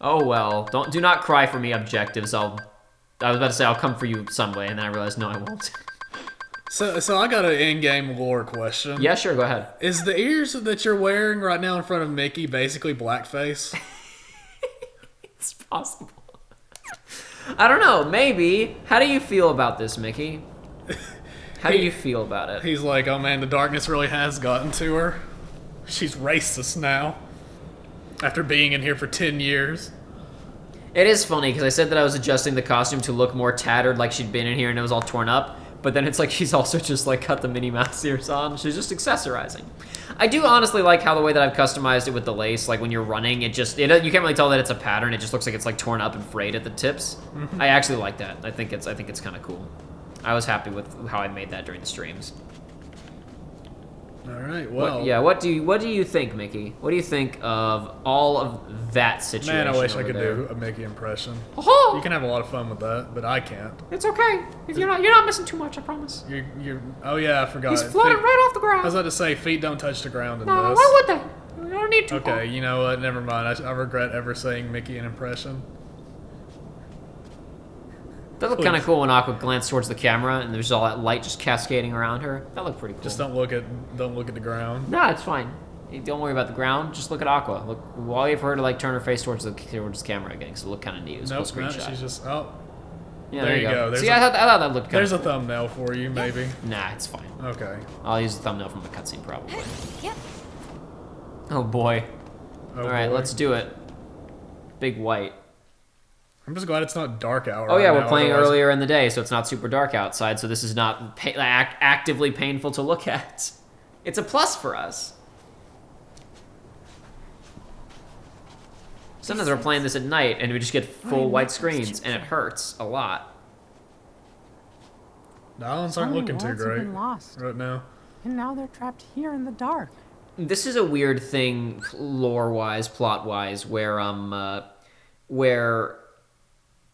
Oh well. Do not cry for me, objectives. I was about to say I'll come for you some way, and then I realized no, I won't. So I got an in-game lore question. Yeah, sure, go ahead. Is the ears that you're wearing right now in front of Mickey basically blackface? It's possible. I don't know, maybe. How do you feel about this, Mickey? How do you feel about it? He's like, oh man, the darkness really has gotten to her. She's racist now. After being in here for 10 years. It is funny, because I said that I was adjusting the costume to look more tattered, like she'd been in here and it was all torn up. But then it's like she's also just like cut the Minnie Mouse ears on. She's just accessorizing. I do honestly like how the way that I've customized it with the lace, like when you're running, you can't really tell that it's a pattern. It just looks like it's like torn up and frayed at the tips. I actually like that. I think it's kind of cool. I was happy with how I made that during the streams. All right, well. What do you think, Mickey? What do you think of all of that situation? Man, I wish I could do a Mickey impression. You can have a lot of fun with that, but I can't. It's okay. You're not missing too much, I promise. Oh yeah, I forgot. He's floating right off the ground. I was about to say, feet don't touch the ground in this. Why would they? We don't need to. Okay, you know what? Never mind. I regret ever saying Mickey an impression. That looked kind of cool when Aqua glanced towards the camera and there's all that light just cascading around her. That looked pretty cool. Just don't look at the ground. No, it's fine. Don't worry about the ground. Just look at Aqua. Look, while you have her to like turn her face towards the camera again, because it looked kind of neat. It was a cool screenshot. She's just Yeah, there you go. See, I thought that looked kind There's of a thumbnail for you, maybe. Nah, it's fine. Okay. I'll use the thumbnail from the cutscene probably. Yep. Oh boy. Oh, All right, boy. let's do it. Big white. I'm just glad it's not dark out. Oh right yeah, now, we're playing otherwise- earlier in the day, so it's not super dark outside. So this is not actively painful to look at. It's a plus for us. Sometimes we're playing this at night and we just get full white screens, and it hurts a lot. The islands aren't looking too Worlds have great been lost, right now. and now they're trapped here in the dark. This is a weird thing, lore-wise, plot-wise, where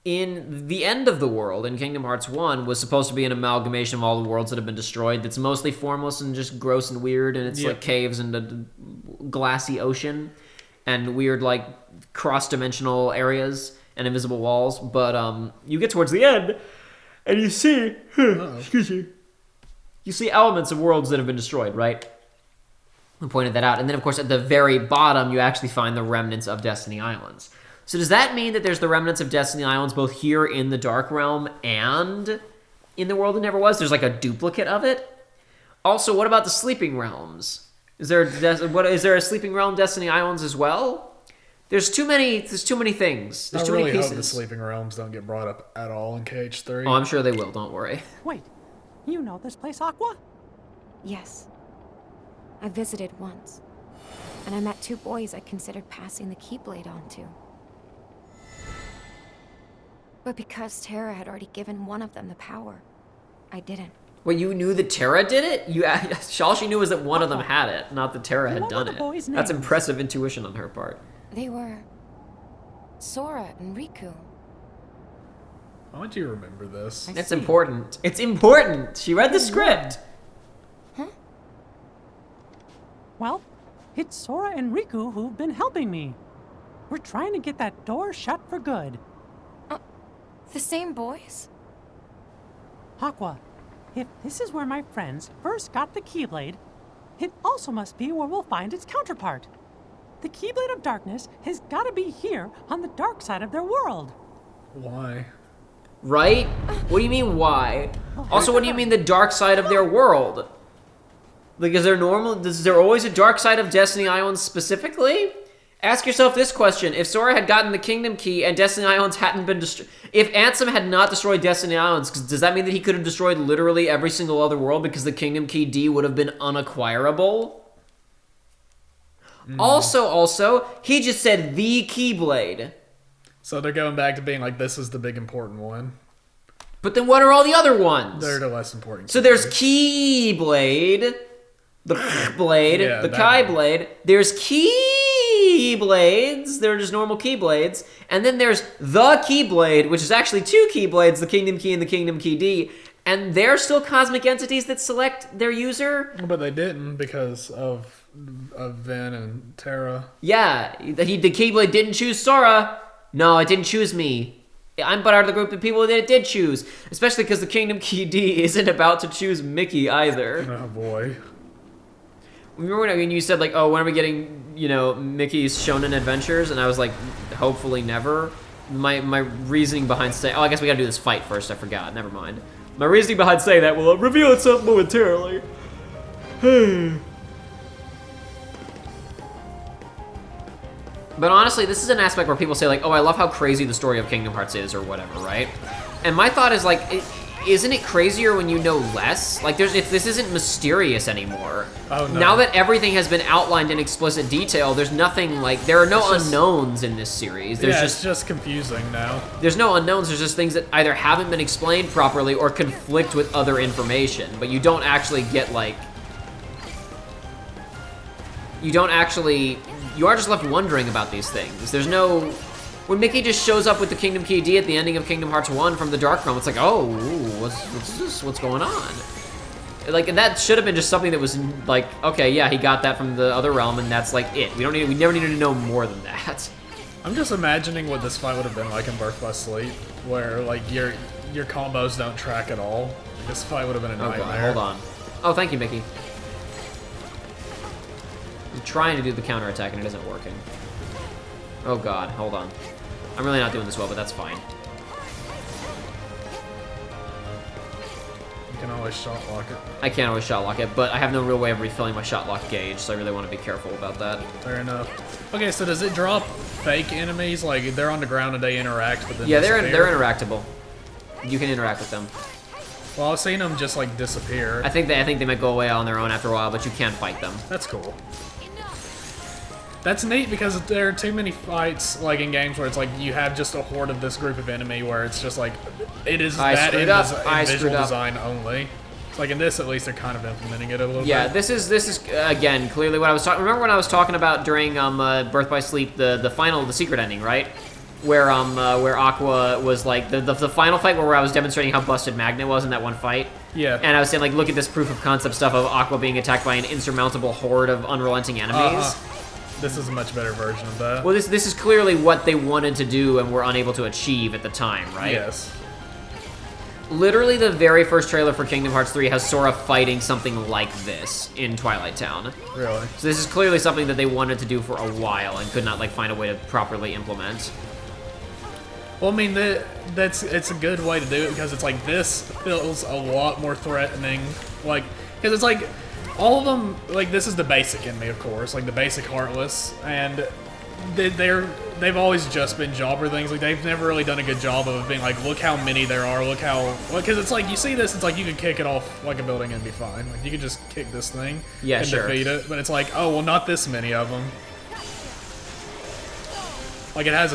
in the end of the world, in Kingdom Hearts 1, was supposed to be an amalgamation of all the worlds that have been destroyed that's mostly formless and just gross and weird, and it's like caves and a glassy ocean and weird like cross-dimensional areas and invisible walls. But you get towards the end and you see excuse me, you see elements of worlds that have been destroyed, right? I pointed that out. And then of course at the very bottom you actually find the remnants of Destiny Islands. So does that mean that there's the remnants of Destiny Islands both here in the Dark Realm and in the world that never was? There's like a duplicate of it? Also, what about the Sleeping Realms? Is there a Sleeping Realm Destiny Islands as well? There's too many things. There's too many pieces. I hope the Sleeping Realms don't get brought up at all in KH3. Oh, I'm sure they will, don't worry. Wait, you know this place, Aqua? Yes. I visited once, and I met two boys I considered passing the Keyblade on to. But because Terra had already given one of them the power, I didn't. Wait, you knew that Terra did it? All she knew was that one of them had it, not that Terra had What done were the it. boys' That's names? impressive intuition on her part. They were Sora and Riku. Why would you remember this? It's important. It's important. She read the script. Well, it's Sora and Riku who've been helping me. We're trying to get that door shut for good. The same boys? Aqua, if this is where my friends first got the Keyblade, it also must be where we'll find its counterpart. The Keyblade of Darkness has got to be here on the dark side of their world. Why? Right? What do you mean, why? Also, what do you mean the dark side of their world? Like, is there always a dark side of Destiny Islands specifically? Ask yourself this question. If Sora had gotten the Kingdom Key and Destiny Islands hadn't been destroyed... If Ansem had not destroyed Destiny Islands, does that mean that he could have destroyed literally every single other world because the Kingdom Key D would have been unacquirable? Also, he just said the Keyblade. So they're going back to being like, this is the big important one. But then what are all the other ones? They're the less important. So there's Keyblade, the Blade, Yeah, the that Kai one. Blade. There's Keyblades. They're just normal Keyblades. And then there's the Keyblade, which is actually two Keyblades, the Kingdom Key and the Kingdom Key D. And they're still cosmic entities that select their user? But they didn't because of Vin and Terra. Yeah, the Keyblade didn't choose Sora. No, it didn't choose me. I'm part of the group of people that it did choose. Especially because the Kingdom Key D isn't about to choose Mickey either. Oh boy. Remember when you said, like, oh, when are we getting, you know, Mickey's Shonen Adventures? And I was like, hopefully never. My reasoning behind saying... Oh, I guess we gotta do this fight first. I forgot. Never mind. My reasoning behind saying that will reveal itself momentarily. But honestly, this is an aspect where people say, like, oh, I love how crazy the story of Kingdom Hearts is or whatever, right? And my thought is, like, isn't it crazier when you know less? Like, if this isn't mysterious anymore. Oh, no. Now that everything has been outlined in explicit detail, there's nothing, like, there are no unknowns in this series. There's it's just confusing now. There's no unknowns, there's just things that either haven't been explained properly or conflict with other information. But you don't actually get, like... You are just left wondering about these things. There's no... When Mickey just shows up with the Kingdom Key D at the ending of Kingdom Hearts 1 from the Dark Realm, it's like, oh, what's this? What's going on? Like, and that should have been just something that was like, okay, yeah, he got that from the other realm, and that's like it. We never needed to know more than that. I'm just imagining what this fight would have been like in Birth by Sleep, where like your combos don't track at all. This fight would have been a Oh nightmare. god, hold on. Oh, thank you, Mickey. I'm trying to do the counterattack and it isn't working. Oh god, hold on. I'm really not doing this well, but that's fine. You can always shot lock it. I can't always shot lock it, but I have no real way of refilling my shot lock gauge, so I really want to be careful about that. Fair enough. Okay, so does it drop fake enemies? Like they're on the ground and they interact, but then Yeah, they're disappear? interactable. You can interact with them. Well, I've seen them just like disappear. I think they might go away on their own after a while, but you can fight them. That's cool. That's neat because there are too many fights like in games where it's like you have just a horde of this group of enemy where it's just like it is that in visual design only. It's like in this at least they're kind of implementing it a little bit. Yeah, this is again clearly what I was talking. Remember when I was talking about during Birth by Sleep the secret ending, right? Where Aqua was like the final fight where I was demonstrating how busted Magnet was in that one fight. Yeah. And I was saying like look at this proof of concept stuff of Aqua being attacked by an insurmountable horde of unrelenting enemies. This is a much better version of that. Well, this is clearly what they wanted to do and were unable to achieve at the time, right? Yes. Literally, the very first trailer for Kingdom Hearts 3 has Sora fighting something like this in Twilight Town. Really? So this is clearly something that they wanted to do for a while and could not like find a way to properly implement. Well, I mean, it's a good way to do it because it's like this feels a lot more threatening. Like, because it's like all of them. Like, this is the basic enemy, of course, like the basic Heartless, and they've always just been jobber things. Like, they've never really done a good job of being like, look how many there are. Look how because it's like you see this, it's like you could kick it off like a building and be fine. Like you could just kick this thing and defeat it. But it's like, oh well, not this many of them. Like it has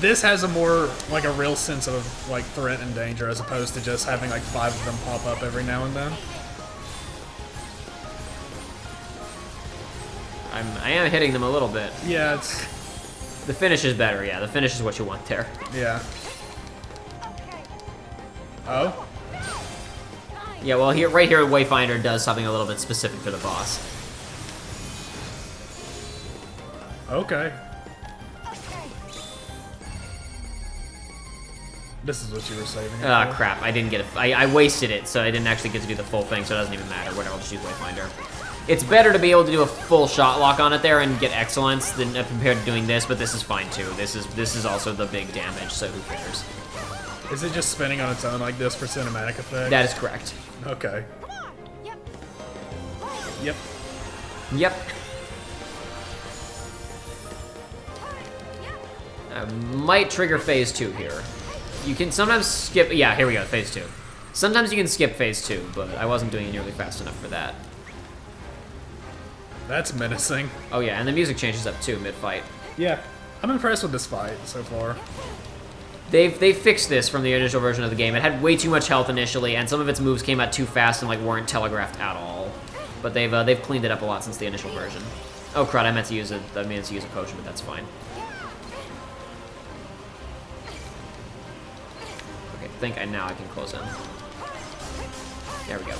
this has a more like a real sense of like threat and danger as opposed to just having like 5 of them pop up every now and then. I am hitting them a little bit. Yeah, it's the finish is better. Yeah, the finish is what you want there. Yeah. Oh. Yeah, well, right here, Wayfinder does something a little bit specific for the boss. Okay. This is what you were saving. Ah, crap. I didn't get it. I wasted it, so I didn't actually get to do the full thing, so it doesn't even matter. Whatever, I'll just use Wayfinder. It's better to be able to do a full shot lock on it there and get excellence than compared to doing this, but this is fine too. This is also the big damage, so who cares? Is it just spinning on its own like this for cinematic effect? That is correct. Okay. Yep. Yep. Might trigger phase 2 here. You can sometimes skip. Yeah, here we go. Phase 2. Sometimes you can skip phase 2, but I wasn't doing it nearly fast enough for that. That's menacing. Oh yeah, and the music changes up too mid-fight. Yeah, I'm impressed with this fight so far. They've fixed this from the initial version of the game. It had way too much health initially, and some of its moves came out too fast and like weren't telegraphed at all. But they've cleaned it up a lot since the initial version. Oh crud! I meant to use a potion, but that's fine. Okay, now I can close in. There we go.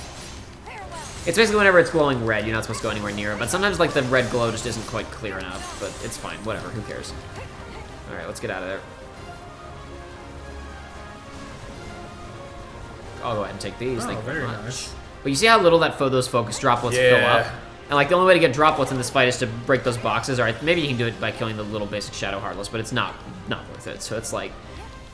It's basically whenever it's glowing red, you're not supposed to go anywhere near it, but sometimes like the red glow just isn't quite clear enough, but it's fine, whatever, who cares. Alright, let's get out of there. I'll go ahead and take these. Oh, Thank you very much. nice. But you see how little those focus droplets fill up? Yeah. And like the only way to get droplets in this fight is to break those boxes, or maybe you can do it by killing the little basic Shadow Heartless, but it's not worth it. So it's like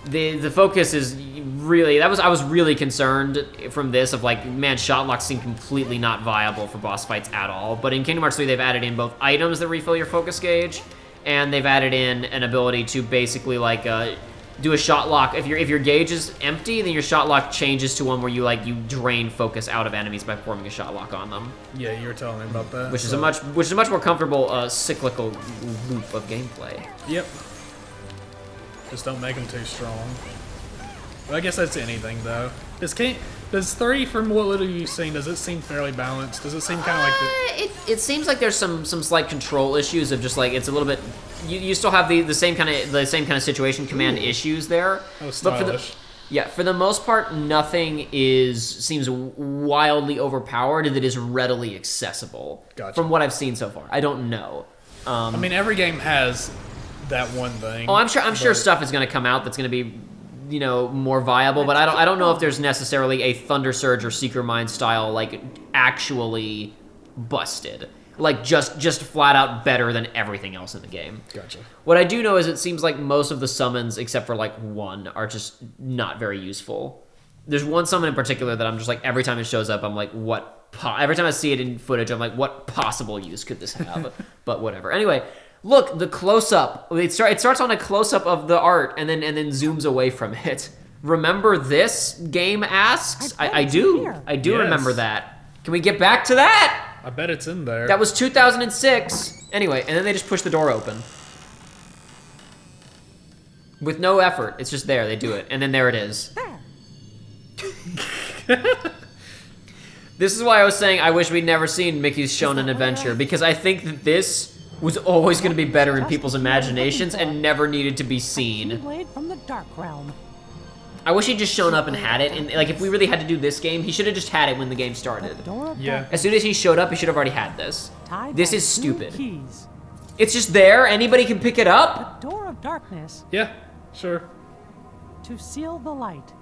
the focus is really I was really concerned from this of like, man, shot locks seem completely not viable for boss fights at all. But in Kingdom Hearts 3 they've added in both items that refill your focus gauge, and they've added in an ability to basically like do a shot lock. If your gauge is empty, then your shot lock changes to one where you drain focus out of enemies by performing a shot lock on them. Yeah, you were telling me about that. Which is a much more comfortable cyclical loop of gameplay. Yep. Just don't make them too strong. But I guess that's anything though. Does 3, from what little you've seen, does it seem fairly balanced? Does it seem kind of like the... It seems like there's some slight control issues of just like it's a little bit. You still have the same kind of situation command issues there. Oh, stylish. For the most part, nothing seems wildly overpowered that is readily accessible. Gotcha. From what I've seen so far, I don't know. I mean, every game has that one thing. Oh, I'm sure stuff is going to come out that's going to be, more viable. But I don't know if there's necessarily a Thunder Surge or Seeker Mine style like actually busted. Like just flat out better than everything else in the game. Gotcha. What I do know is it seems like most of the summons, except for like one, are just not very useful. There's one summon in particular that I'm just like, every time it shows up, I'm like, every time I see it in footage, I'm like, what possible use could this have? But whatever. Anyway, look, the close-up. It starts on a close-up of the art and then zooms away from it. Remember this? Game asks. I do. I do remember that. Can we get back to that? I bet it's in there. That was 2006. Anyway, and then they just push the door open. With no effort. It's just there. They do it. And then there it is. This is why I was saying I wish we'd never seen Mickey's Shonen Adventure, because I think that this was always going to be better in people's imaginations and never needed to be seen. Keyblade from the Dark Realm. I wish he'd just shown up and had it. And like, if we really had to do this game, he should have just had it when the game started. Yeah. As soon as he showed up, he should have already had this. This is stupid. Keys. It's just there. Anybody can pick it up. The Door of Darkness. Yeah, sure. To seal the light.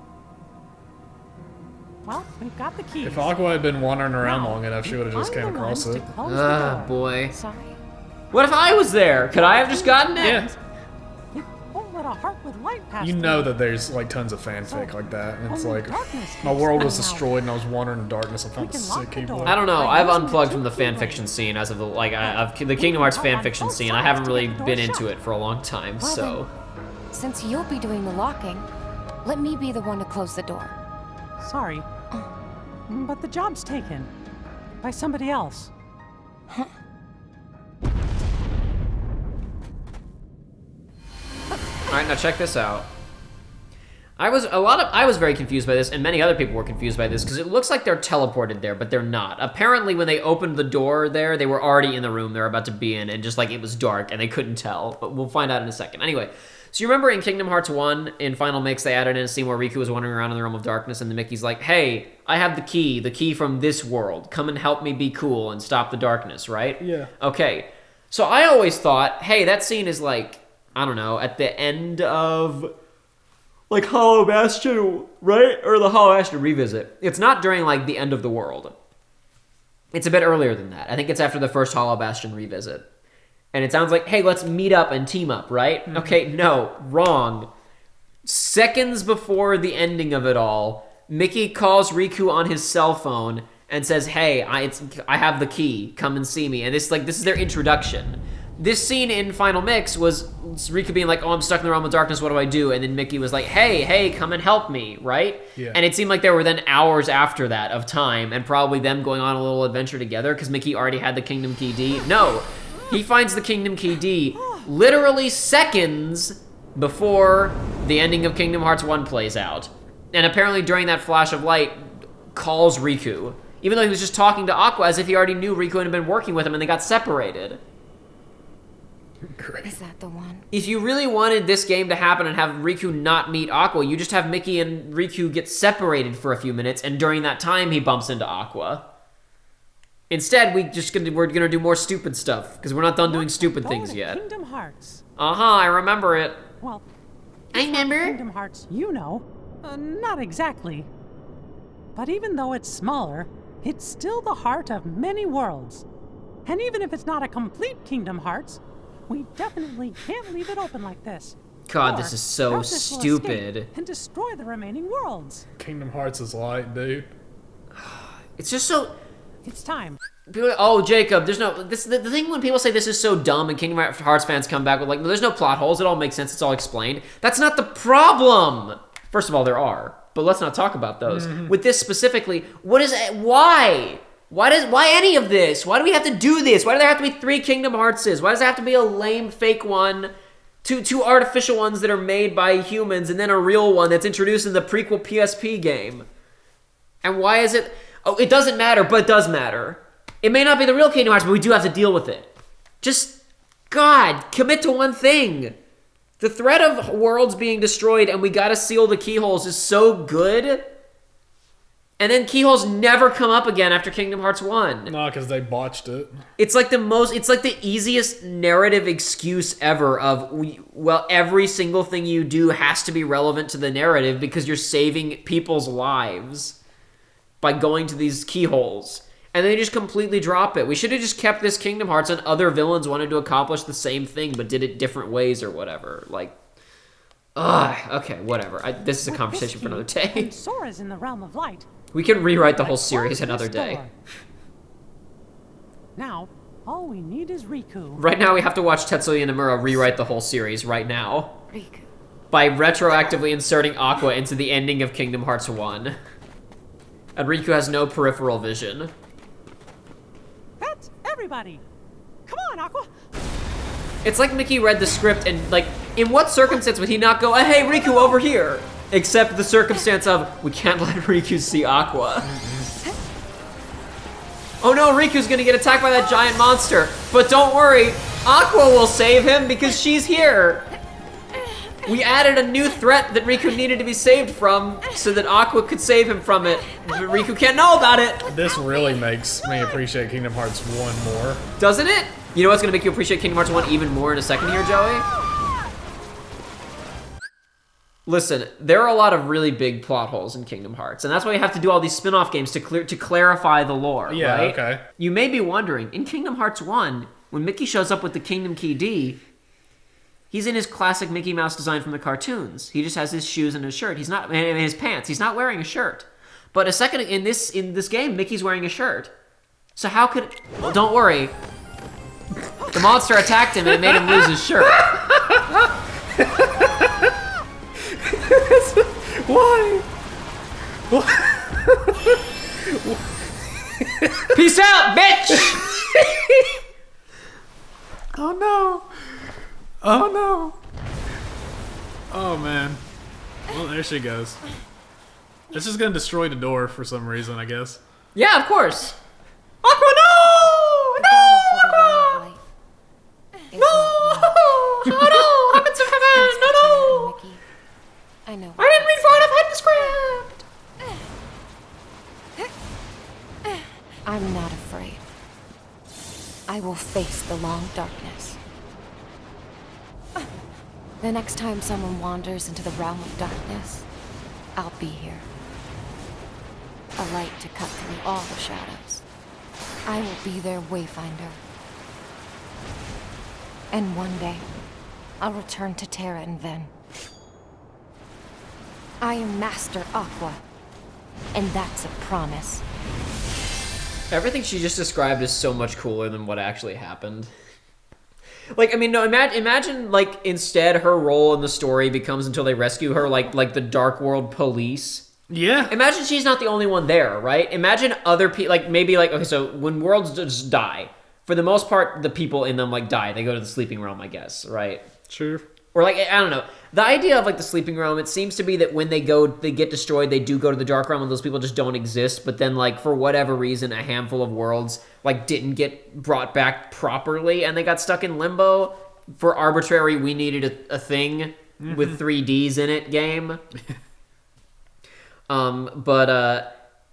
Well, we've got the keys. If Aqua had been wandering around Now, long enough, she would have just I'm came the across ones it. to close the door. Boy. Sorry. What if I was there? Could I have just gotten it? Yeah. It won't let a heart with light pass You know through. that there's like tons of fanfic like that, and it's Only like darkness my keeps world was coming out. destroyed and I was wandering in darkness. I found We a can lock sick the door. keyboard. I don't know. By I've using unplugged the from the two keyblades. fanfiction scene as of the of the Kingdom Hearts fanfiction scene. I haven't really been into it for a long time, Well, so. Since you'll be doing the locking, let me be the one to close the door. Sorry. But the job's taken. By somebody else. Alright, now check this out. I was very confused by this, and many other people were confused by this, because it looks like they're teleported there, but they're not. Apparently, when they opened the door there, they were already in the room they were about to be in, and just like it was dark, and they couldn't tell. But we'll find out in a second. Anyway, so you remember in Kingdom Hearts 1, in Final Mix, they added in a scene where Riku was wandering around in the Realm of Darkness, and the Mickey's like, hey, I have the key from this world. Come and help me be cool and stop the darkness, right? Yeah. Okay. So I always thought, hey, that scene is like, I don't know, at the end of like Hollow Bastion, right? Or the Hollow Bastion revisit. It's not during like the end of the world. It's a bit earlier than that. I think it's after the first Hollow Bastion revisit. And it sounds like, hey, let's meet up and team up, right? Mm-hmm. Okay, no, wrong. Seconds before the ending of it all, Mickey calls Riku on his cell phone and says, hey, I have the key. Come and see me. And this is their introduction. This scene in Final Mix was Riku being like, oh, I'm stuck in the realm of darkness, what do I do? And then Mickey was like, hey, come and help me, right? Yeah. And it seemed like there were then hours after that of time, and probably them going on a little adventure together, because Mickey already had the Kingdom Key D. No, he finds the Kingdom Key D literally seconds before the ending of Kingdom Hearts 1 plays out. And apparently during that flash of light, calls Riku, even though he was just talking to Aqua as if he already knew Riku had been working with him and they got separated. Great. Is that the one? If you really wanted this game to happen and have Riku not meet Aqua, you just have Mickey and Riku get separated for a few minutes, and during that time he bumps into Aqua. Instead, we're gonna do more stupid stuff because we're not done doing stupid Go things to yet. Kingdom Hearts. I remember it. Well, I remember. Kingdom Hearts, you know. Not exactly. But even though it's smaller, it's still the heart of many worlds. And even if it's not a complete Kingdom Hearts, we definitely can't leave it open like this. God, Or this is so Darkness will stupid. escape and destroy the remaining worlds. Kingdom Hearts is light, dude. It's just so... It's time. People are like, oh, Jacob, there's no... The thing when people say this is so dumb and Kingdom Hearts fans come back with like, there's no plot holes, it all makes sense, it's all explained. That's not the problem! First of all, there are. But let's not talk about those. With this specifically, what is it? Why? Why any of this? Why do we have to do this? Why do there have to be 3 Kingdom Heartses? Why does there have to be a lame fake one? Two artificial ones that are made by humans, and then a real one that's introduced in the prequel PSP game. And why is it... Oh, it doesn't matter, but it does matter. It may not be the real Kingdom Hearts, but we do have to deal with it. Just, God, commit to one thing. The threat of worlds being destroyed and we gotta seal the keyholes is so good. And then keyholes never come up again after Kingdom Hearts 1. No, because they botched it. It's like the easiest narrative excuse ever of, well, every single thing you do has to be relevant to the narrative because you're saving people's lives by going to these keyholes. And they just completely drop it. We should have just kept this Kingdom Hearts and other villains wanted to accomplish the same thing but did it different ways or whatever. Like, okay, whatever. This is a conversation for another day. And Sora's in the realm of light. We can rewrite the whole Like, series close another this day. door. Now, all we need is Riku. Right now we have to watch Tetsuya Nomura rewrite the whole series right now. Riku. By retroactively inserting Aqua into the ending of Kingdom Hearts 1. And Riku has no peripheral vision. That's everybody. Come on, Aqua. It's like Mickey read the script and, like, in what circumstance would he not go, hey, Riku, over here? Except the circumstance of, we can't let Riku see Aqua. Oh no, Riku's gonna get attacked by that giant monster. But don't worry, Aqua will save him because she's here. We added a new threat that Riku needed to be saved from so that Aqua could save him from it. But Riku can't know about it. This really makes me appreciate Kingdom Hearts 1 more. Doesn't it? You know what's gonna make you appreciate Kingdom Hearts 1 even more in a second here, Joey? Listen, there are a lot of really big plot holes in Kingdom Hearts, and that's why you have to do all these spin-off games to clarify the lore, Yeah, right? okay. You may be wondering, in Kingdom Hearts 1, when Mickey shows up with the Kingdom Key D, he's in his classic Mickey Mouse design from the cartoons. He just has his shoes and his shirt. He's not, and his pants. He's not wearing a shirt. But a second in this game, Mickey's wearing a shirt. So how could? Well, don't worry. The monster attacked him and it made him lose his shirt. Why? Peace out, bitch! Oh no. Oh no. Oh man. Well, there she goes. It's just gonna destroy the door for some reason, I guess. Yeah, of course. Aqua, no! The battle for the realm of light is No! not won. Oh no! Happens to Thanks Kevin! to No, Terra and no! Mickey. I know. I didn't read far enough ahead in the script! I'm not afraid. I will face the long darkness. The next time someone wanders into the realm of darkness, I'll be here. A light to cut through all the shadows. I will be their wayfinder. And one day, I'll return to Terra and Ven. I am Master Aqua, and that's a promise. Everything she just described is so much cooler than what actually happened. Like, I mean, no, imagine, like, instead her role in the story becomes until they rescue her, like the Dark World police. Yeah. Imagine she's not the only one there, right? Imagine other people, like, maybe, like, okay, so when worlds just die, for the most part, the people in them, like, die. They go to the sleeping realm, I guess, right? Sure. Or, like, I don't know. The idea of, like, the sleeping realm, it seems to be that when they get destroyed, they do go to the Dark Realm and those people just don't exist. But then, like, for whatever reason, a handful of worlds, like, didn't get brought back properly and they got stuck in limbo for arbitrary, we needed a thing with 3Ds in it game.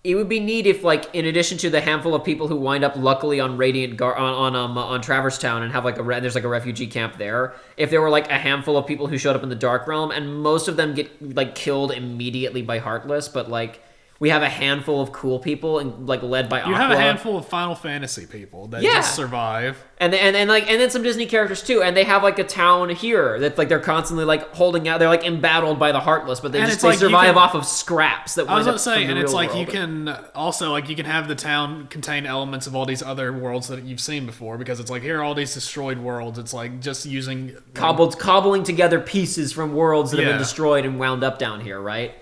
It would be neat if, like, in addition to the handful of people who wind up luckily on Radiant on Traverse Town and have like there's like a refugee camp there, if there were like a handful of people who showed up in the Dark Realm and most of them get like killed immediately by Heartless, but like We have a handful of cool people, and like led by Aqua. You have a handful of Final Fantasy people that just survive, and then some Disney characters too. And they have like a town here that like they're constantly like holding out. They're like embattled by the Heartless, but they survive off of scraps that. I was about to say, and it's like you can also like you can have the town contain elements of all these other worlds that you've seen before, because it's like here are all these destroyed worlds. It's like just using cobbling together pieces from worlds that have been destroyed and wound up down here, right?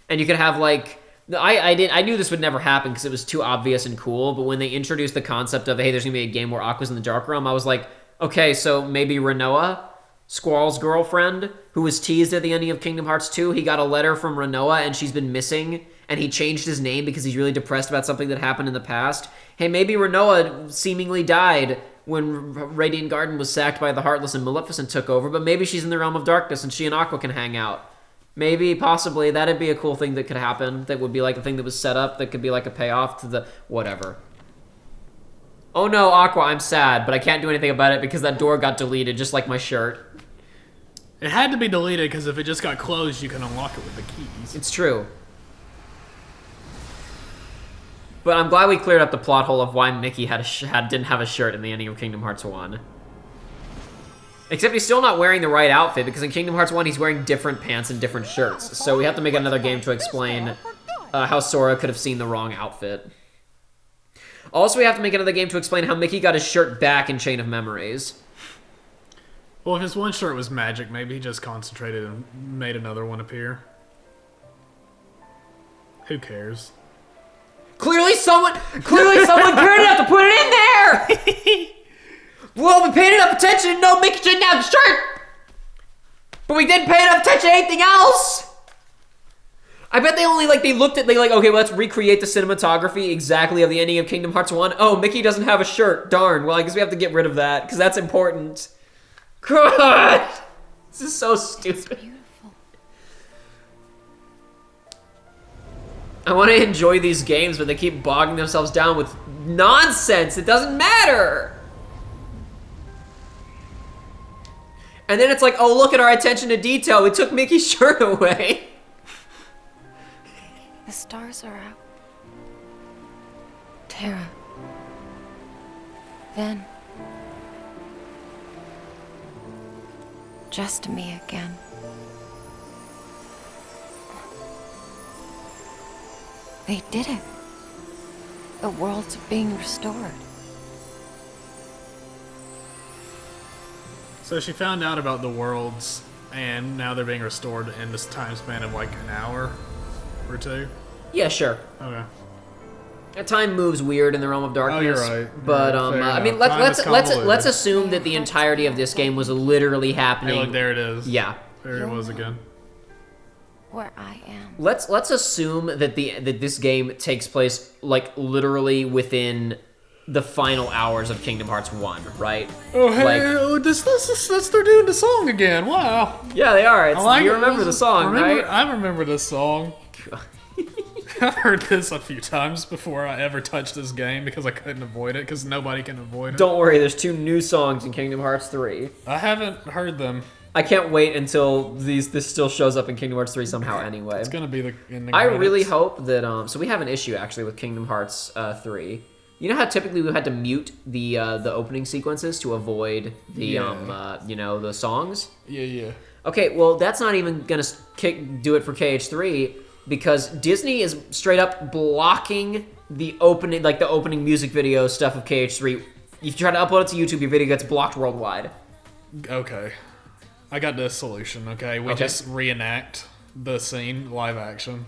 And you could have like. I knew this would never happen because it was too obvious and cool, but when they introduced the concept of, hey, there's going to be a game where Aqua's in the Dark Realm, I was like, okay, so maybe Renoa, Squall's girlfriend, who was teased at the ending of Kingdom Hearts 2, he got a letter from Renoa and she's been missing, and he changed his name because he's really depressed about something that happened in the past. Hey, maybe Renoa seemingly died when Radiant Garden was sacked by the Heartless and Maleficent took over, but maybe she's in the Realm of Darkness and she and Aqua can hang out. Maybe, possibly, that'd be a cool thing that could happen. That would be like a thing that was set up. That could be like a payoff to the whatever. Oh no, Aqua, I'm sad, but I can't do anything about it because that door got deleted, just like my shirt. It had to be deleted because if it just got closed, you can unlock it with the keys. It's true. But I'm glad we cleared up the plot hole of why Mickey didn't have a shirt in the ending of Kingdom Hearts 1. Except he's still not wearing the right outfit, because in Kingdom Hearts 1, he's wearing different pants and different shirts. So we have to make another game to explain how Sora could have seen the wrong outfit. Also, we have to make another game to explain how Mickey got his shirt back in Chain of Memories. Well, if his one shirt was magic, maybe he just concentrated and made another one appear. Who cares? Clearly someone cared enough to put it in there! Well, we paid enough attention to know Mickey didn't have a shirt! But we didn't pay enough attention to anything else! I bet they looked at, okay, well, let's recreate the cinematography exactly of the ending of Kingdom Hearts 1. Oh, Mickey doesn't have a shirt. Darn. Well, I guess we have to get rid of that, because that's important. God! This is so stupid. Beautiful. I want to enjoy these games, but they keep bogging themselves down with nonsense. It doesn't matter! And then it's like, oh, look at our attention to detail. We took Mickey's shirt away. The stars are out. Terra. Then. Just me again. They did it. The worlds are being restored. So she found out about the worlds, and now they're being restored in this time span of like an hour or two? Yeah, sure. Okay. Time moves weird in the Realm of Darkness. Oh, you're right. But I mean, let's assume Yeah. that the entirety of this game was literally happening. Hey, look, there it is. Yeah. There it was again. Where I am. Let's assume that this game takes place like literally within the final hours of Kingdom Hearts 1, right? Oh, hey, they're doing the song again. Wow. Yeah, they are. You remember it. the song, right? I remember this song. I've heard this a few times before I ever touched this game because I couldn't avoid it, because nobody can avoid it. Don't worry, there's 2 new songs in Kingdom Hearts 3. I haven't heard them. I can't wait until this still shows up in Kingdom Hearts 3 somehow anyway. It's gonna be in the I credits. really hope that so we have an issue actually with Kingdom Hearts 3. You know how typically we had to mute the opening sequences to avoid the the songs? Yeah. Okay, well that's not even gonna do it for KH3 because Disney is straight up blocking the opening music video stuff of KH3. If you try to upload it to YouTube, your video gets blocked worldwide. Okay. I got the solution, okay? We just reenact the scene live action.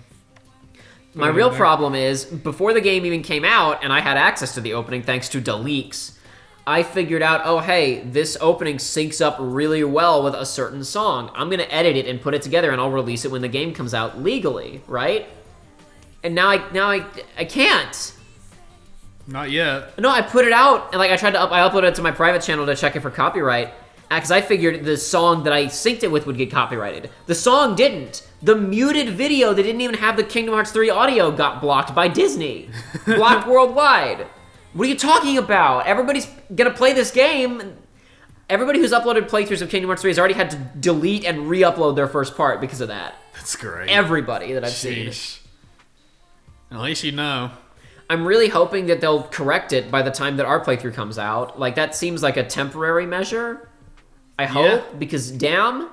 My real problem is, before the game even came out, and I had access to the opening thanks to the leaks, I figured out, oh hey, this opening syncs up really well with a certain song. I'm gonna edit it and put it together, and I'll release it when the game comes out legally, right? And now I can't. Not yet. No, I put it out, and I uploaded it to my private channel to check it for copyright, because I figured the song that I synced it with would get copyrighted. The song didn't. The muted video that didn't even have the Kingdom Hearts 3 audio got blocked by Disney. Blocked worldwide. What are you talking about? Everybody's gonna play this game. Everybody who's uploaded playthroughs of Kingdom Hearts 3 has already had to delete and re-upload their first part because of that. That's great. Everybody that I've seen. At least you know. I'm really hoping that they'll correct it by the time that our playthrough comes out. Like, that seems like a temporary measure. I hope, because damn.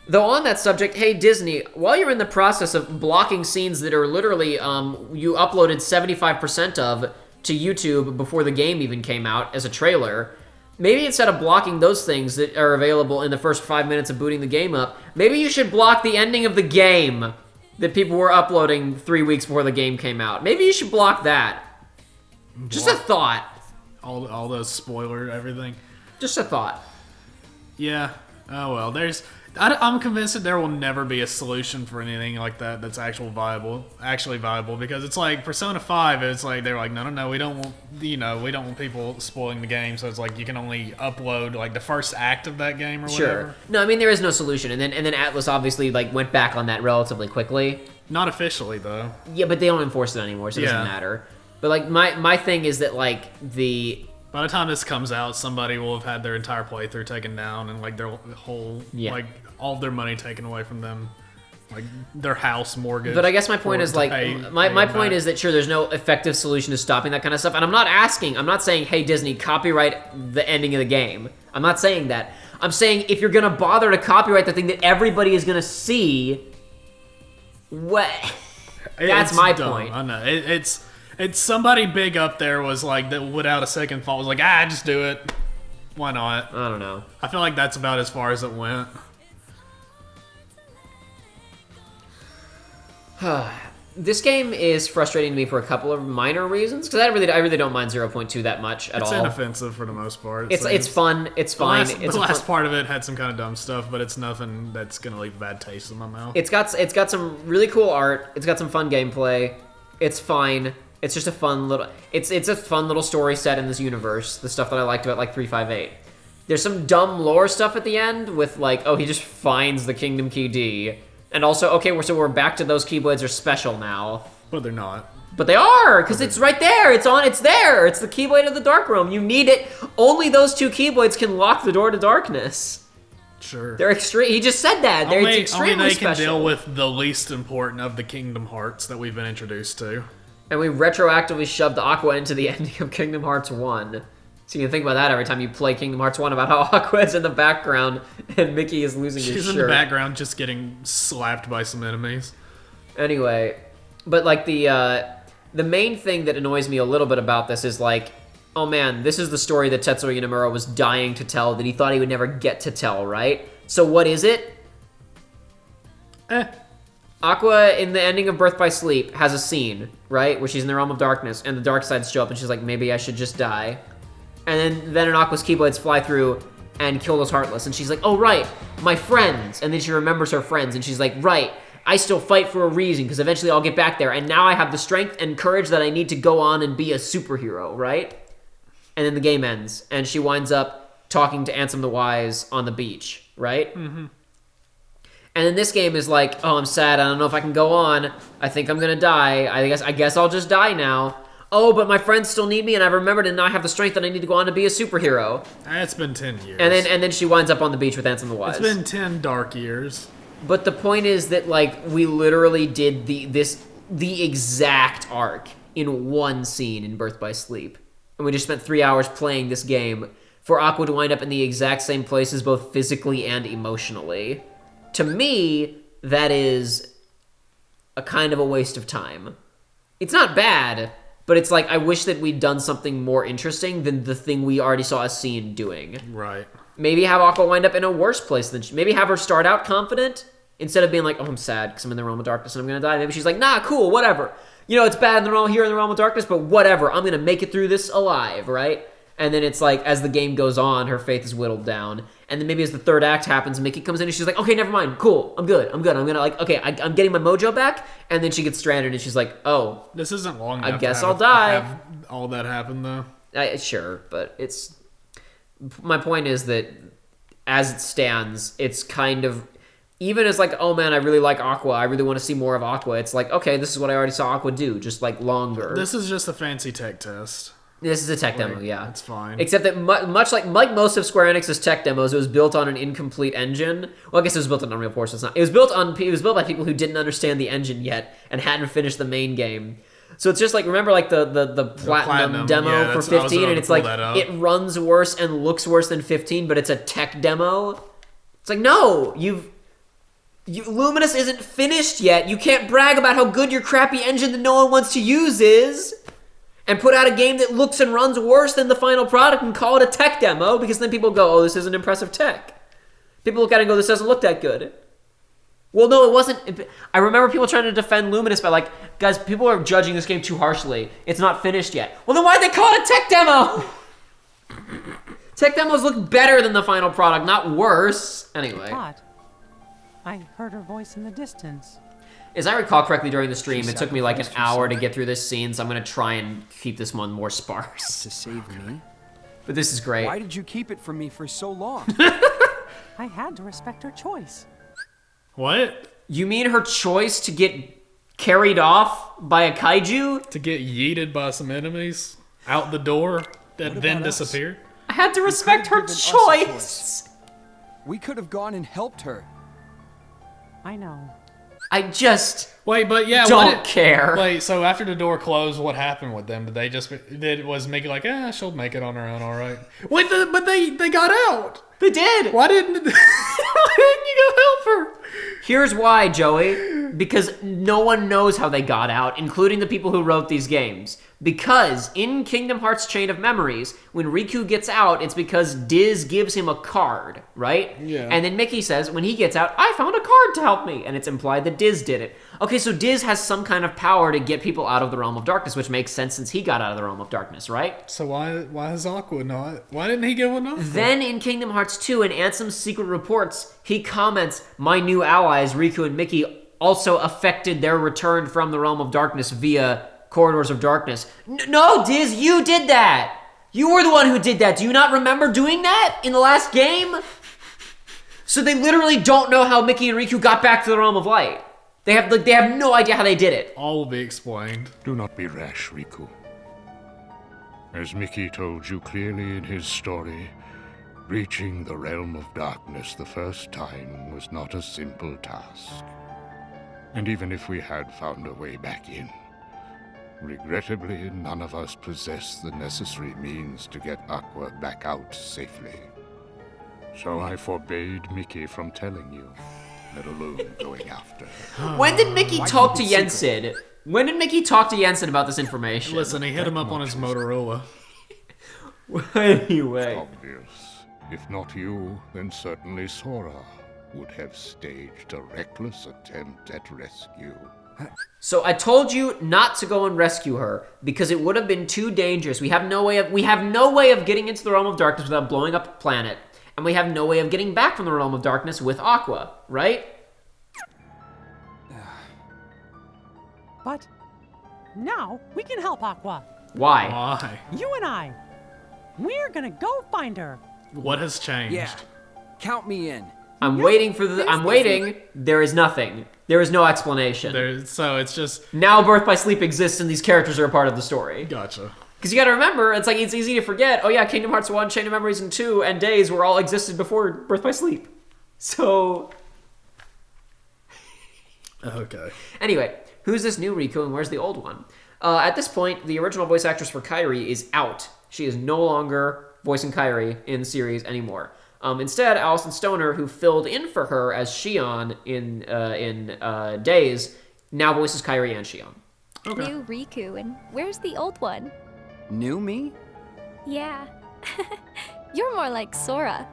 Though on that subject, hey Disney, while you're in the process of blocking scenes that are literally you uploaded 75% of to YouTube before the game even came out as a trailer, maybe instead of blocking those things that are available in the first 5 minutes of booting the game up, maybe you should block the ending of the game that people were uploading 3 weeks before the game came out. Maybe you should block that. Just a thought. All those spoiler everything. Just a thought. Yeah. Oh well. I'm convinced that there will never be a solution for anything like that that's actually viable, because it's like Persona 5. It's like they're like, no, we don't want we don't want people spoiling the game. So it's like you can only upload like the first act of that game or whatever. Sure. No, I mean there is no solution, and then Atlas obviously like went back on that relatively quickly. Not officially though. Yeah, but they don't enforce it anymore, so it doesn't matter. But like my thing is that like by the time this comes out, somebody will have had their entire playthrough taken down and like their whole like all of their money taken away from them, like their house mortgage. But I guess my point is like my point is that sure, there's no effective solution to stopping that kind of stuff. And I'm not saying, hey Disney, copyright the ending of the game. I'm not saying that. I'm saying if you're gonna bother to copyright the thing that everybody is gonna see, what? That's my point. I know it's somebody big up there was like that without a second thought was like, just do it. Why not? I don't know. I feel like that's about as far as it went. This game is frustrating to me for a couple of minor reasons, because I really don't mind 0.2 that much at all. It's inoffensive for the most part. It's fun. It's fine. The last part of it had some kind of dumb stuff, but it's nothing that's gonna leave a bad taste in my mouth. It's got some really cool art. It's got some fun gameplay. It's fine. It's just a fun little. It's a fun little story set in this universe. The stuff that I liked about like 358. There's some dumb lore stuff at the end with like, oh, he just finds the Kingdom Key D. And also, okay, we're back to those Keyblades are special now. But they're not. But they are, because it's right there. It's there. It's the Keyblade of the Dark Realm. You need it. Only those two Keyblades can lock the door to darkness. Sure. They're extreme. He just said that. They're extremely only they special. can deal with the least important of the Kingdom Hearts that we've been introduced to. And we retroactively shoved Aqua into the ending of Kingdom Hearts 1. So you can think about that every time you play Kingdom Hearts 1 about how Aqua's in the background and Mickey is losing his shirt. She's in the background just getting slapped by some enemies. Anyway, but like the main thing that annoys me a little bit about this is like, oh man, this is the story that Tetsuya Nomura was dying to tell that he thought he would never get to tell, right? So what is it? Aqua, in the ending of Birth by Sleep, has a scene, right? Where she's in the Realm of Darkness, and the Dark Sides show up, and she's like, maybe I should just die. And then an Aqua's Keyblades fly through and kill those Heartless. And she's like, oh, right, my friends. And then she remembers her friends, and she's like, right, I still fight for a reason, because eventually I'll get back there. And now I have the strength and courage that I need to go on and be a superhero, right? And then the game ends, and she winds up talking to Ansem the Wise on the beach, right? Mm-hmm. And then this game is like, oh, I'm sad. I don't know if I can go on. I think I'm going to die. I guess I'll just die now. Oh, but my friends still need me, and I've remembered and now I have the strength that I need to go on to be a superhero. It's been 10 years. And then she winds up on the beach with Ansem the Wise. It's been 10 dark years. But the point is that, like, we literally did the exact arc in one scene in Birth by Sleep. And we just spent 3 hours playing this game for Aqua to wind up in the exact same places, both physically and emotionally. To me, that is a kind of a waste of time. It's not bad, but it's like, I wish that we'd done something more interesting than the thing we already saw a scene doing. Right. Maybe have Aqua wind up in a worse place than maybe have her start out confident instead of being like, oh, I'm sad because I'm in the realm of darkness and I'm going to die. Maybe she's like, nah, cool, whatever. You know, it's bad in the realm here in the realm of darkness, but whatever. I'm going to make it through this alive, right? And then it's like, as the game goes on, her faith is whittled down. And then maybe as the third act happens, Mickey comes in and she's like, okay, never mind. Cool. I'm good. I'm going to like, okay, I'm getting my mojo back. And then she gets stranded and she's like, oh. This isn't long enough. I guess I'll die. Have all that happen, though. Sure, but it's... My point is that as it stands, it's kind of... Even as like, oh man, I really like Aqua. I really want to see more of Aqua. It's like, okay, this is what I already saw Aqua do, just like longer. This is just a fancy tech test. This is a tech demo, yeah. That's fine. Except that much like most of Square Enix's tech demos, it was built on an incomplete engine. Well, I guess it was built on Unreal 4, so it's not. It was built by people who didn't understand the engine yet and hadn't finished the main game. So it's just like, remember like the platinum demo for 15, and it's like it runs worse and looks worse than 15, but it's a tech demo. It's like, no, Luminous isn't finished yet. You can't brag about how good your crappy engine that no one wants to use is, and put out a game that looks and runs worse than the final product and call it a tech demo, because then people go, oh, this isn't impressive tech. People look at it and go, this doesn't look that good. Well, no, it wasn't. I remember people trying to defend Luminous by like, guys, people are judging this game too harshly. It's not finished yet. Well, then why'd they call it a tech demo? Tech demos look better than the final product, not worse. Anyway. I heard her voice in the distance. As I recall correctly during the stream, it took me like an hour to get through this scene, so I'm going to try and keep this one more sparse. To save me? But this is great. Why did you keep it from me for so long? I had to respect her choice. What? You mean her choice to get carried off by a kaiju? To get yeeted by some enemies out the door that then disappeared? I had to respect her choice. We could have gone and helped her. I know. I just wait, but yeah, don't care. Wait, so after the door closed, what happened with them? Did they just was Mickey like, she'll make it on her own, all right? Wait, but they got out. They did. Why didn't you go help her? Here's why, Joey. Because no one knows how they got out, including the people who wrote these games. Because in Kingdom Hearts Chain of Memories, when Riku gets out, it's because Diz gives him a card, right? Yeah. And then Mickey says, when he gets out, I found a card to help me. And it's implied that Diz did it. Okay, so Diz has some kind of power to get people out of the Realm of Darkness, which makes sense since he got out of the Realm of Darkness, right? So why is Aqua not? Why didn't he give one off? Then in Kingdom Hearts 2, in Ansem's Secret Reports, he comments, my new allies, Riku and Mickey, also affected their return from the Realm of Darkness via Corridors of Darkness. No, Diz, you did that! You were the one who did that. Do you not remember doing that in the last game? So they literally don't know how Mickey and Riku got back to the Realm of Light. They have no idea how they did it. All will be explained. Do not be rash, Riku. As Mickey told you clearly in his story, reaching the Realm of Darkness the first time was not a simple task. And even if we had found a way back in, regrettably, none of us possess the necessary means to get Aqua back out safely. So I forbade Mickey from telling you, let alone going after her. When did Mickey talk to Yensid? When did Mickey talk to Yensid about this information? Listen, he hit him up on his Motorola. Anyway. Obvious. If not you, then certainly Sora would have staged a reckless attempt at rescue. So I told you not to go and rescue her because it would have been too dangerous. We have no way of getting into the Realm of Darkness without blowing up a planet, and we have no way of getting back from the Realm of Darkness with Aqua, right? But now we can help Aqua. Why? Why? You and I. We're gonna go find her. What has changed? Yeah. Count me in. I'm waiting. There is nothing. There is no explanation. So it's just... Now Birth by Sleep exists and these characters are a part of the story. Gotcha. Because you gotta remember, it's easy to forget, oh yeah, Kingdom Hearts 1, Chain of Memories, and 2, and Days were all existed before Birth by Sleep. So... Okay. Anyway, who's this new Riku and where's the old one? At this point, the original voice actress for Kairi is out. She is no longer voicing Kairi in the series anymore. Instead, Alison Stoner, who filled in for her as Shion in Days, now voices Kairi and Shion. Okay. New Riku, and where's the old one? New me? Yeah. You're more like Sora.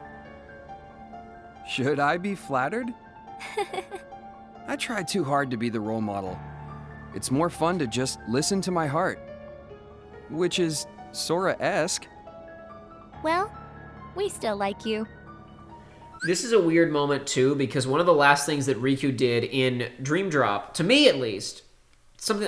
Should I be flattered? I try too hard to be the role model. It's more fun to just listen to my heart. Which is Sora-esque. Well, we still like you. This is a weird moment, too, because one of the last things that Riku did in Dream Drop, to me at least,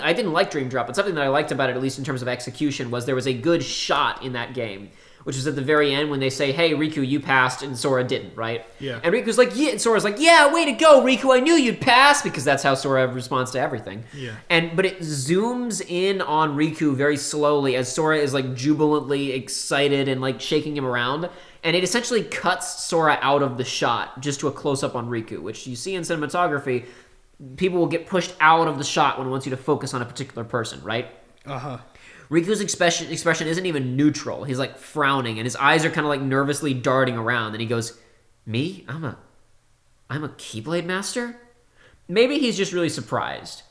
I didn't like Dream Drop, but something that I liked about it, at least in terms of execution, was there was a good shot in that game which is at the very end when they say, hey, Riku, you passed, and Sora didn't, right? Yeah. And Riku's like, yeah, and Sora's like, yeah, way to go, Riku, I knew you'd pass, because that's how Sora responds to everything. Yeah. But it zooms in on Riku very slowly as Sora is like jubilantly excited and like shaking him around, and it essentially cuts Sora out of the shot just to a close-up on Riku, which you see in cinematography, people will get pushed out of the shot when it wants you to focus on a particular person, right? Uh-huh. Riku's expression isn't even neutral. He's like frowning, and his eyes are kind of like nervously darting around. And he goes, "Me? I'm a Keyblade master?" Maybe he's just really surprised.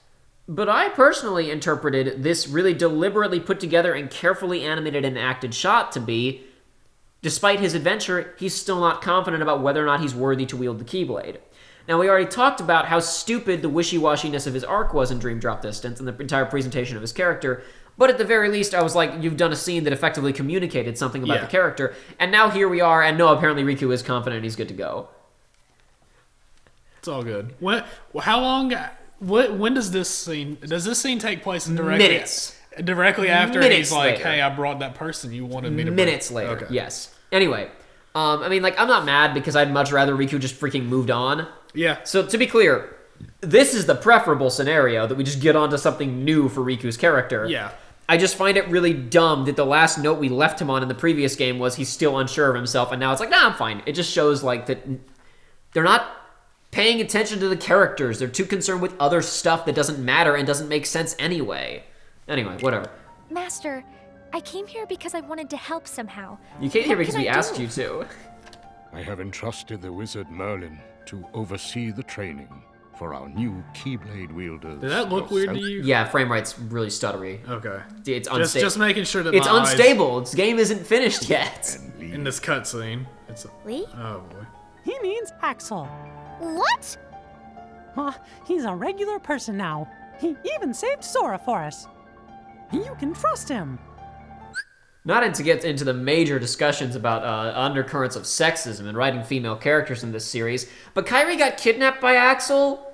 But I personally interpreted this really deliberately put together and carefully animated and acted shot to be, despite his adventure, he's still not confident about whether or not he's worthy to wield the Keyblade. Now, we already talked about how stupid the wishy-washiness of his arc was in Dream Drop Distance and the entire presentation of his character. But at the very least, I was like, you've done a scene that effectively communicated something about the character. And now here we are, and no, apparently Riku is confident and he's good to go. It's all good. How long... When does this scene take place directly? Minutes. Directly after Minutes he's like, later. hey, I brought that person you wanted me to Minutes bring. later, Okay. yes. Anyway, I mean, like, I'm not mad because I'd much rather Riku just freaking moved on. Yeah. So, to be clear, this is the preferable scenario, that we just get onto something new for Riku's character. Yeah. I just find it really dumb that the last note we left him on in the previous game was he's still unsure of himself, and now it's like, nah, I'm fine. It just shows, like, that they're not paying attention to the characters. They're too concerned with other stuff that doesn't matter and doesn't make sense anyway. Anyway, whatever. Master, I came here because I wanted to help somehow. You came here What because can we I asked do? you to. I have entrusted the wizard Merlin to oversee the training for our new Keyblade wielders. Did that look weird to yourself. you? Yeah, frame rate's really stuttery. Okay. It's unstable. Just making sure that It's my eyes- unstable. This game isn't finished yet. And lead in this cutscene. It's Lee? oh boy. He means Axel. What? He's a regular person now. He even saved Sora for us. You can trust him. Not to get into the major discussions about undercurrents of sexism and writing female characters in this series, but Kairi got kidnapped by Axel,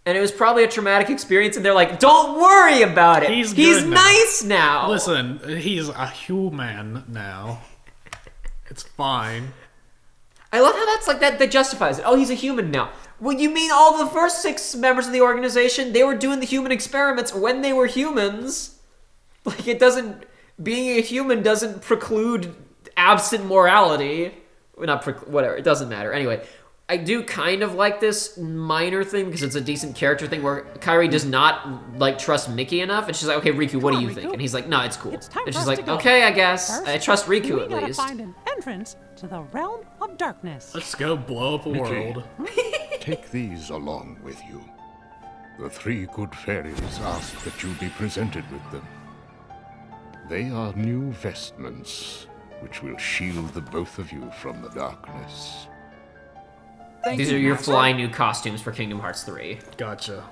and it was probably a traumatic experience, and they're like, don't worry about it. He's good now. nice now. Listen, he's a human now. It's fine. I love how that's like that justifies it. Oh, he's a human now. Well, you mean all the first 6 members of the organization, they were doing the human experiments when they were humans? Like, it doesn't... Being a human doesn't preclude absent morality. Well, not whatever, it doesn't matter. Anyway, I do kind of like this minor thing because it's a decent character thing where Kairi does not, like, trust Mickey enough, and she's like, okay, Riku, what do Come you on, think? Riku. And he's like, no, it's cool. It's time And for she's us like, to go. okay, I guess. First, I trust Riku we at gotta least. find an entrance to the realm of darkness. Let's go blow up a Mickey. world. Take these along with you. The 3 good fairies ask that you be presented with them. They are new vestments, which will shield the both of you from the darkness. These are your fly new costumes for Kingdom Hearts 3. Gotcha.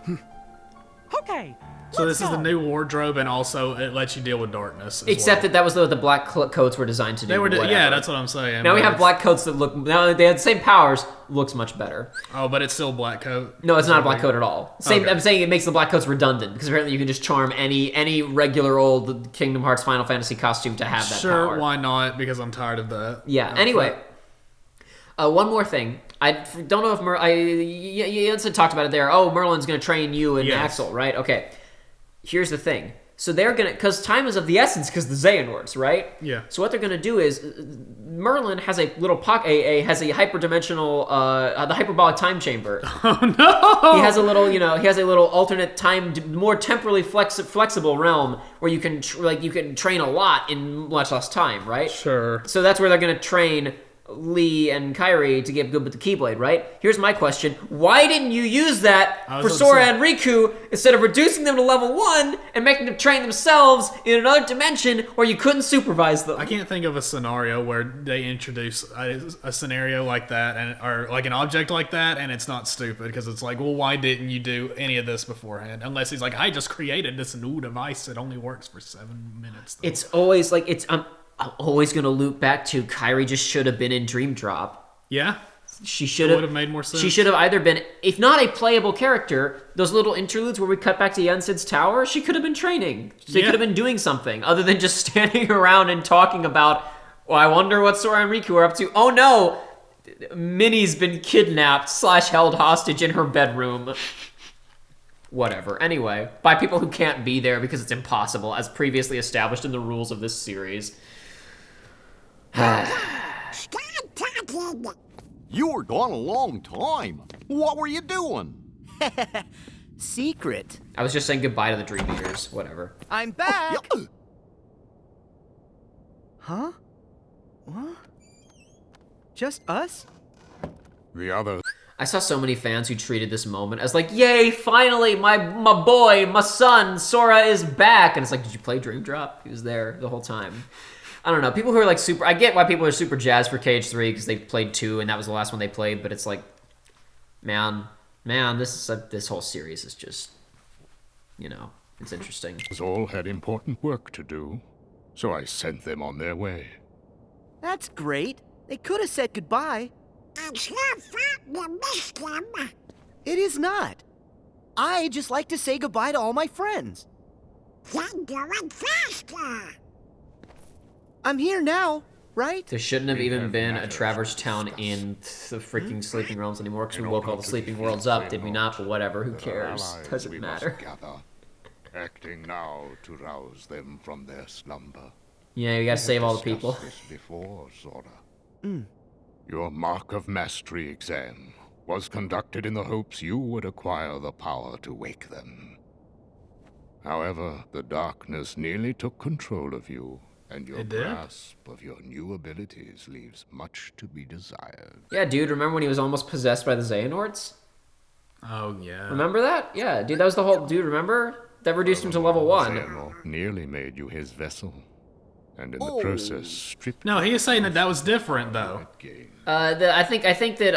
Okay. So let's this is the go. new wardrobe, and also it lets you deal with darkness. As Except well. that was what the black coats were designed to do. They were. whatever. Yeah, that's what I'm saying. Now we but have it's- black coats that look... Now they have the same powers, looks much better. Oh, but it's still a black coat. No, it's not a black coat at all. Same. Okay. I'm saying it makes the black coats redundant, because apparently you can just charm any regular old Kingdom Hearts Final Fantasy costume to have that Sure, power. why not? Because I'm tired of that. Yeah, anyway. One more thing. I don't know if Jensen talked about it there. Oh, Merlin's going to train you and Yes. Axel, right? Okay. Here's the thing. So they're going to... Because time is of the essence because the Xehanorts, right? Yeah. So what they're going to do is... Merlin has a little pocket... has a hyperdimensional... the hyperbolic time chamber. Oh no! He has a little, he has a little alternate time, more temporally flexible realm where you can, you can train a lot in much less time, right? Sure. So that's where they're going to train Lee and Kairi to get good with the Keyblade, right? Here's my question. Why didn't you use that I for was Sora upset. and Riku instead of reducing them to level 1 and making them train themselves in another dimension where you couldn't supervise them? I can't think of a scenario where they introduce a scenario like that, or like an object like that, and it's not stupid, because it's like, well, why didn't you do any of this beforehand? Unless he's like, I just created this new device that only works for 7 minutes. Though. It's always like, I'm always going to loop back to Kairi just should have been in Dream Drop. Yeah. She should It have would've made more sense. She should have either been, if not a playable character, those little interludes where we cut back to Yensid's tower, she could have been training. She Yeah. could have been doing something other than just standing around and talking about Well, I wonder what Sora and Riku are up to. Oh no! Minnie's been kidnapped / held hostage in her bedroom. Whatever. Anyway, by people who can't be there because it's impossible, as previously established in the rules of this series. You were gone a long time. What were you doing? Secret. I was just saying goodbye to the Dream Eaters. Whatever. I'm back. Yeah. Huh? What? Just us? The other I saw so many fans who treated this moment as like, yay, finally, my boy, my son, Sora is back. And it's like, did you play Dream Drop? He was there the whole time. I don't know. People who are like super, I get why people are super jazzed for KH3 because they played 2 and that was the last one they played, but it's like, man, this whole series is just, it's interesting. all had important work to do, so I sent them on their way. That's great. They could have said goodbye. It's your fault you missed them. It is not. I just like to say goodbye to all my friends. Then do it faster. I'm here now, right? There shouldn't have We even have been a matters Traverse to Town discuss. in the freaking Sleeping Realms anymore because we In woke all order the to Sleeping defeat Worlds up, did we Xehanort, not? But whatever, who with our cares? allies, Doesn't we matter. must gather, acting now to rouse them from their slumber. Yeah, you gotta save all the Discussed people. This before, Sora. Your Mark of Mastery exam was conducted in the hopes you would acquire the power to wake them. However, the darkness nearly took control of you, and your It did? grasp of your new abilities leaves much to be desired. Yeah, dude, remember when he was almost possessed by the Xehanorts? Oh, yeah. Remember that? Yeah, dude, that was the whole... Dude, remember? That reduced him to level 1. Xehanort nearly made you his vessel, and in the Oh. process stripped No, he is saying that was different, though. that gain. I think that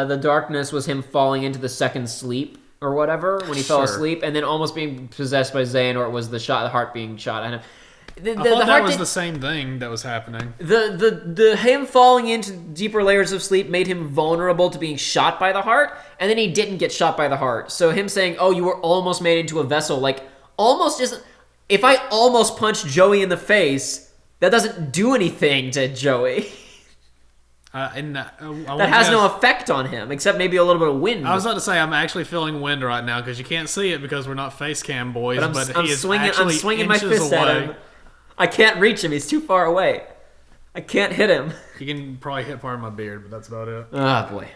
the darkness was him falling into the second sleep or whatever when he fell Sure. asleep, and then almost being possessed by Xehanort was the heart being shot at him. I thought that was the same thing that was happening. The him falling into deeper layers of sleep made him vulnerable to being shot by the heart, and then he didn't get shot by the heart. So him saying, "Oh, you were almost made into a vessel," like almost isn't. If I almost punched Joey in the face, that doesn't do anything to Joey. That has no effect on him, except maybe a little bit of wind. I was about to say I'm actually feeling wind right now because you can't see it because we're not face cam boys. But I'm he is swinging. I'm actually swinging my inches fist at away. him. I can't reach him. He's too far away. I can't hit him. He can probably hit part of my beard, but that's about it. Ah, boy.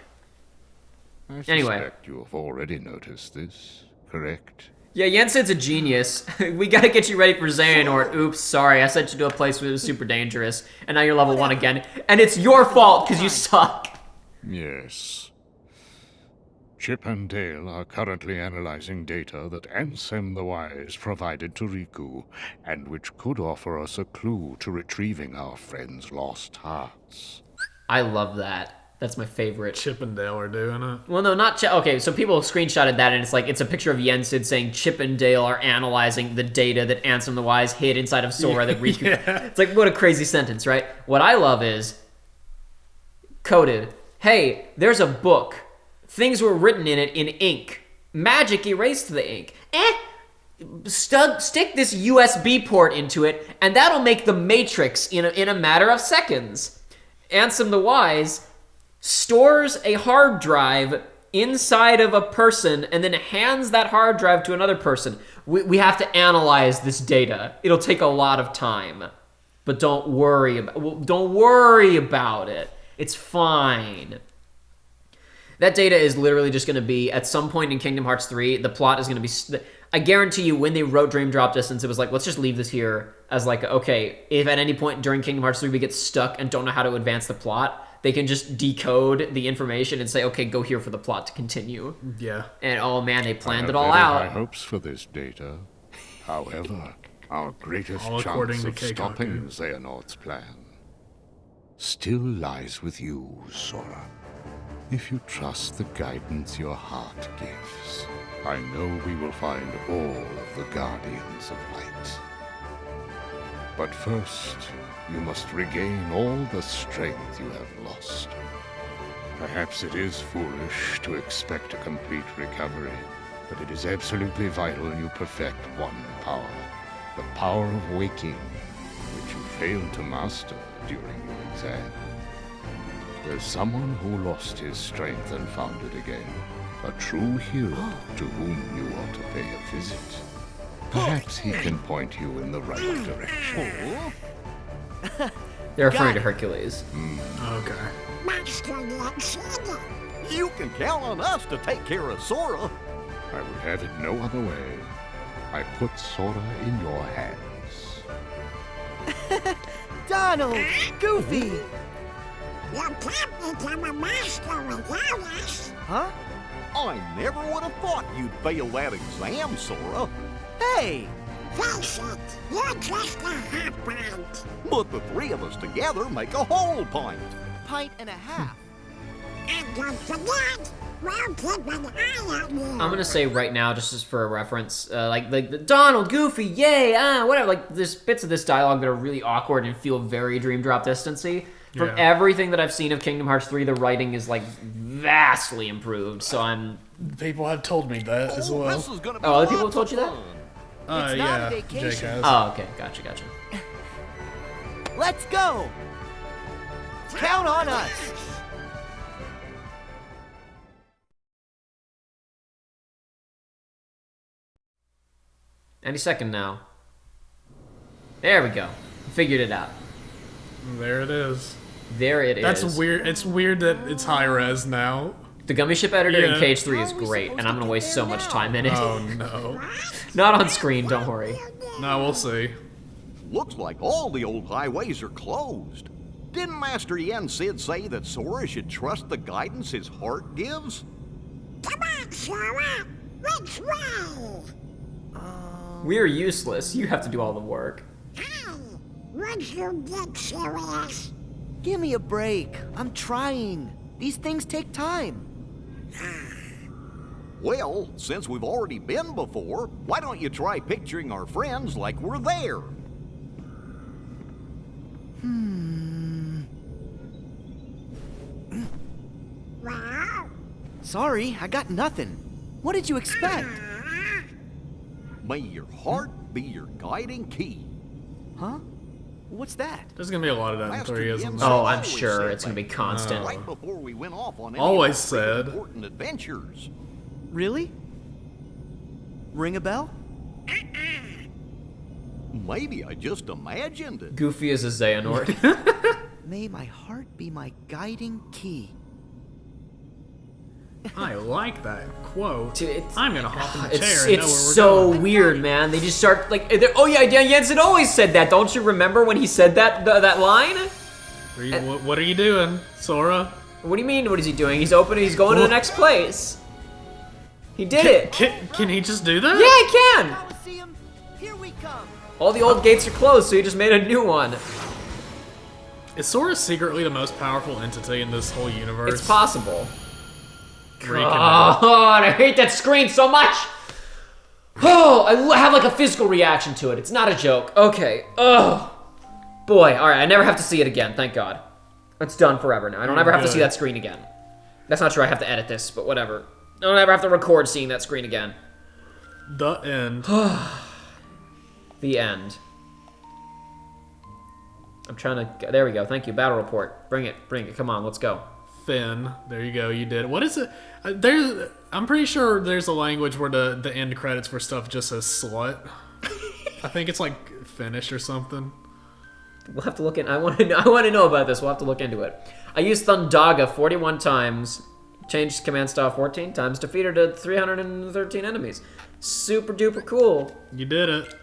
I Anyway. suspect you have already noticed this, correct? Yeah, Yensid's a genius. We gotta get you ready for Xehanort. Oops, sorry, I sent you to a place where it was super dangerous, and now you're level 1 again. And it's your fault, because you suck. Yes. Chip and Dale are currently analyzing data that Ansem the Wise provided to Riku, and which could offer us a clue to retrieving our friend's lost hearts. I love that. That's my favorite. Chip and Dale are doing it. Well, no, not Chip. Okay, so people screenshotted that, and it's a picture of Yensid saying Chip and Dale are analyzing the data that Ansem the Wise hid inside of Sora that Riku... Yeah. It's like, what a crazy sentence, right? What I love is... Coded. Hey, there's a book. Things were written in it in ink. Magic erased the ink. Stick this USB port into it, and that'll make the Matrix in a matter of seconds. Ansem the Wise stores a hard drive inside of a person and then hands that hard drive to another person. We have to analyze this data. It'll take a lot of time. But don't worry about it. It's fine. That data is literally just going to be, at some point in Kingdom Hearts 3, the plot is going to be... I guarantee you, when they wrote Dream Drop Distance, it was like, let's just leave this here as like, okay, if at any point during Kingdom Hearts 3 we get stuck and don't know how to advance the plot, they can just decode the information and say, okay, go here for the plot to continue. Yeah. And oh man, they planned I it have all very out. high hopes for this data. However, our greatest All according chance to of Keikaku. stopping Xehanort's plan still lies with you, Sora. If you trust the guidance your heart gives, I know we will find all of the Guardians of Light. But first, you must regain all the strength you have lost. Perhaps it is foolish to expect a complete recovery, but it is absolutely vital you perfect one power. The power of waking, which you failed to master during your exam. There's someone who lost his strength and found it again. A true hero to whom you ought to pay a visit. Perhaps he can point you in the right direction. They're referring to Hercules. Okay. You can count on us to take care of Sora. I would have it no other way. I put Sora in your hands. Donald! Goofy! You can't become a master without us. Huh? I never would have thought you'd fail that exam, Sora. Hey! Face it, you're just a hot pint. But the three of us together make a whole pint. Pint and a half. And don't forget, we'll keep an eye on you. I'm gonna say right now, just as for a reference, like the Donald, Goofy, yay, whatever. Like there's bits of this dialogue that are really awkward and feel very Dream Drop distancy. From everything that I've seen of Kingdom Hearts 3, the writing is like vastly improved. So I'm. People have told me that as well. This is gonna be Other people lots have told you of that? fun. It's not Yeah, a Jake vacation. has. Oh, okay, gotcha. Let's go! Count on us! Any second now. There we go. Figured it out. There it is. There it is. That's weird. It's weird that it's high res now. The Gummy Ship editor in Yeah. Cage 3 is great, and I'm gonna waste so much time in it. Oh no. Not on screen, don't worry. No, we'll see. Looks like all the old highways are closed. Didn't Master Yen Sid say that Sora should trust the guidance his heart gives? Come on, Sora. Which way? We're useless. You have to do all the work. Hey, would you get serious? Give me a break. I'm trying. These things take time. Well, since we've already been before, why don't you try picturing our friends like we're there? Well, Sorry, I got nothing. What did you expect? May your heart be your guiding key. Huh? What's that? There's gonna be a lot of that in Master 3, isn't Yen there? Oh, I'm always sure said it's gonna be that. constant. Right before we went off on any Always of our said. important adventures. Really? Ring a bell? Maybe I just imagined it. Goofy is a Xehanort. May my heart be my guiding key. I like that quote. Dude, it's- I'm gonna hop in the It's, chair and know it's where we're so going. weird, man. They just start like, oh yeah, Jensen always said that. Don't you remember when he said that line? What are you doing, Sora? What do you mean? What is he doing? He's opening. He's going to the next place. He did it. Can he just do that? Yeah, he can. Coliseum, here we come. All the old gates are closed, so he just made a new one. Is Sora secretly the most powerful entity in this whole universe? It's possible. Reconnect. God, I hate that screen so much. Oh, I have like a physical reaction to it. It's not a joke. Okay. Oh, boy. All right, I never have to see it again. Thank God. It's done forever now. I don't ever have to see that screen again. That's not true. I have to edit this, but whatever. I don't ever have to record seeing that screen again. The end. The end. I'm trying to. There we go. Thank you. Battle report. Bring it. Bring it. Come on. Let's go. Finn. There you go. You did it. What is it? I'm pretty sure there's a language where the end credits for stuff just says slut. I think it's like Finnish or something. We'll have to look in. I want to know about this. We'll have to look into it. I used Thundaga 41 times. Changed command style 14 times. Defeated 313 enemies. Super duper cool. You did it.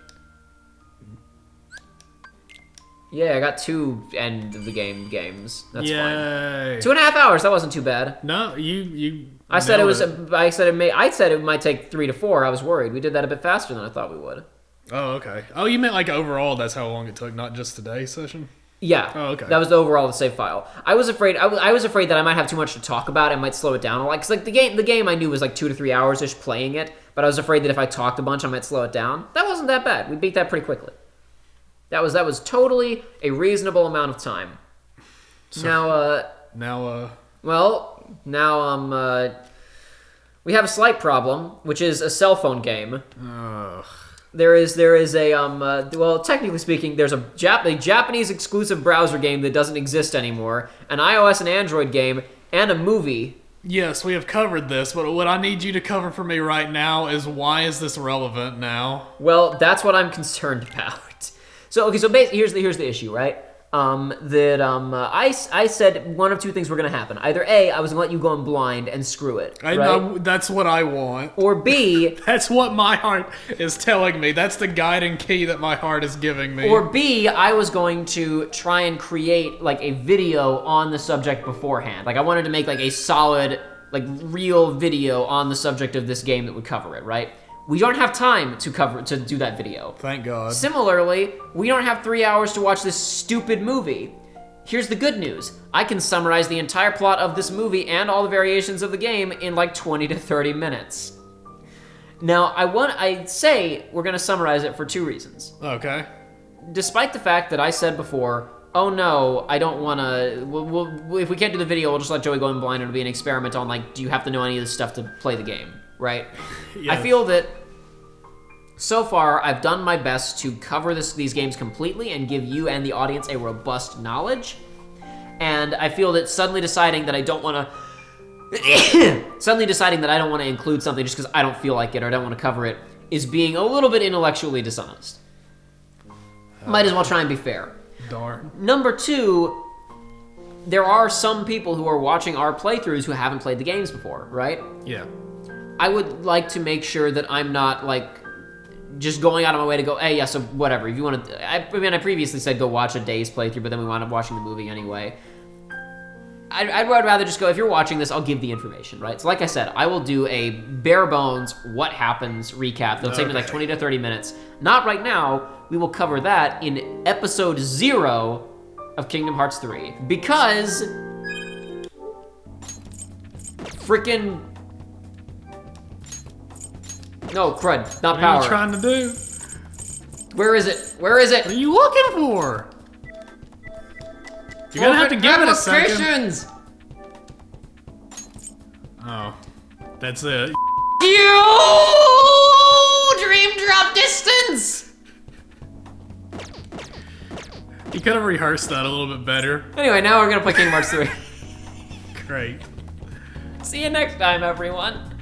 Yeah, I got 2 end of the game games. That's Yay. fine. 2.5 hours. That wasn't too bad. No, you. I said it nailed was. I said it might take 3 to 4. I was worried. We did that a bit faster than I thought we would. Oh, okay. Oh, you meant like overall? That's how long it took, not just today's session. Yeah. Oh, okay. That was the overall save file. I was afraid. I was afraid that I might have too much to talk about. I might slow it down a lot. Cause like the game I knew was like 2 to 3 hours ish playing it. But I was afraid that if I talked a bunch, I might slow it down. That wasn't that bad. We beat that pretty quickly. That was totally a reasonable amount of time. So, now we have a slight problem, which is a cell phone game. Ugh. There is a well, technically speaking, there's a Japanese exclusive browser game that doesn't exist anymore, an iOS and Android game, and a movie. Yes, we have covered this, but what I need you to cover for me right now is why is this relevant now? Well, that's what I'm concerned about. So basically, here's the issue, right? I said one of two things were going to happen. Either A, I was going to let you go in blind and screw it, right? No, that's what I want. Or B... That's what my heart is telling me. That's the guiding key that my heart is giving me. Or B, I was going to try and create, like, a video on the subject beforehand. Like, I wanted to make, like, a solid, like, real video on the subject of this game that would cover it, right? We don't have time to do that video. Thank God. Similarly, we don't have 3 hours to watch this stupid movie. Here's the good news. I can summarize the entire plot of this movie and all the variations of the game in like 20 to 30 minutes. Now, I say we're gonna summarize it for 2 reasons. Okay. Despite the fact that I said before, oh no, I don't wanna, if we can't do the video, we'll just let Joey go in blind and it'll be an experiment on like, do you have to know any of this stuff to play the game? Right? Yes. I feel that so far I've done my best to cover these games completely and give you and the audience a robust knowledge. And I feel that suddenly deciding that I don't want to include something just because I don't feel like it or I don't want to cover it is being a little bit intellectually dishonest. Might as well try and be fair. Darn. Number 2, there are some people who are watching our playthroughs who haven't played the games before, right? Yeah. I would like to make sure that I'm not, like, just going out of my way to go, hey, yeah, so whatever. If you want to... I previously said go watch a day's playthrough, but then we wound up watching the movie anyway. I'd rather just go, if you're watching this, I'll give the information, right? So like I said, I will do a bare bones, what happens recap. That'll take me like 20 to 30 minutes. Not right now. We will cover that in episode 0 of Kingdom Hearts 3. Because... Frickin'... No, crud, not power. What are you trying to do? Where is it? Where is it? What are you looking for? You're gonna have to give it a second. Oh, that's it. You dream drop distance. You could have rehearsed that a little bit better. Anyway, now we're gonna play Kingdom Hearts 3. Great. See you next time, everyone.